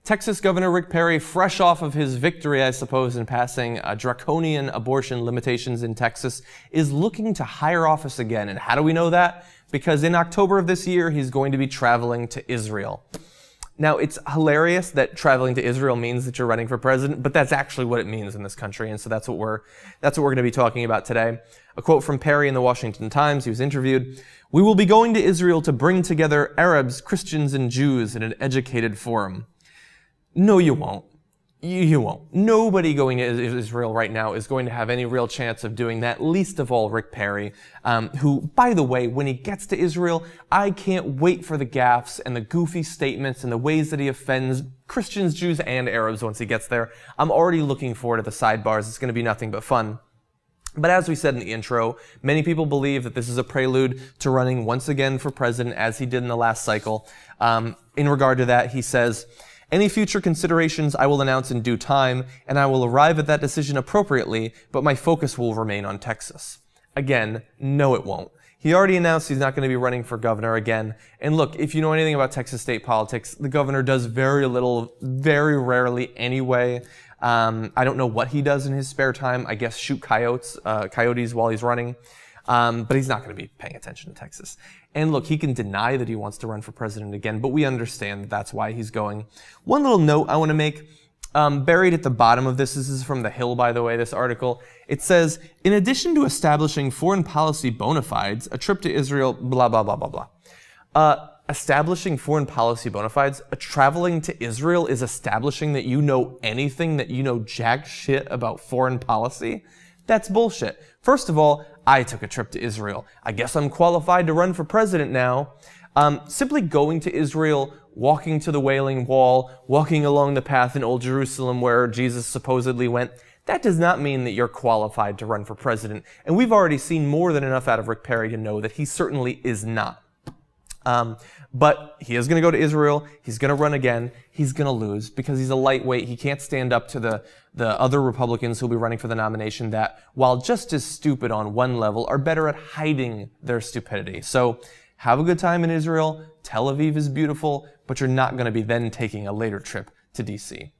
Texas Governor Rick Perry, fresh off of his victory, I suppose, in passing draconian abortion limitations in Texas, is looking to higher office again. And how do we know that? Because in October of this year, he's going to be traveling to Israel. Now, it's hilarious that traveling to Israel means that you're running for president, but that's actually what it means in this country, and so that's what we're going to be talking about today. A quote from Perry in the Washington Times, he was interviewed, "We will be going to Israel to bring together Arabs, Christians, and Jews in an educated forum." No, you won't. You won't. Nobody going to Israel right now is going to have any real chance of doing that, least of all Rick Perry, who, by the way, when he gets to Israel, I can't wait for the gaffes and the goofy statements and the ways that he offends Christians, Jews, and Arabs once he gets there. I'm already looking forward to the sidebars. It's going to be nothing but fun. But as we said in the intro, many people believe that this is a prelude to running once again for president, as he did in the last cycle. In regard to that, he says, "Any future considerations I will announce in due time, and I will arrive at that decision appropriately, but my focus will remain on Texas." Again, no it won't. He already announced he's not going to be running for governor again. And look, if you know anything about Texas state politics, the governor does very little, very rarely anyway. I don't know what he does in his spare time. I guess shoot coyotes while he's running. But he's not going to be paying attention to Texas. And look, he can deny that he wants to run for president again, but we understand that that's why he's going. One little note I want to make, buried at the bottom of this is from The Hill, by the way, this article. It says, "In addition to establishing foreign policy bona fides, a trip to Israel, blah, blah, blah, blah, blah." Establishing foreign policy bona fides, traveling to Israel is establishing that you know anything, that you know jack shit about foreign policy? That's bullshit. First of all, I took a trip to Israel. I guess I'm qualified to run for president now. Simply going to Israel, walking to the Wailing Wall, walking along the path in Old Jerusalem where Jesus supposedly went, that does not mean that you're qualified to run for president. And we've already seen more than enough out of Rick Perry to know that he certainly is not. But he is going to go to Israel. He's going to run again. He's going to lose because he's a lightweight. He can't stand up to the other Republicans who'll be running for the nomination that, while just as stupid on one level, are better at hiding their stupidity. So have a good time in Israel. Tel Aviv is beautiful, but you're not going to be then taking a later trip to D.C.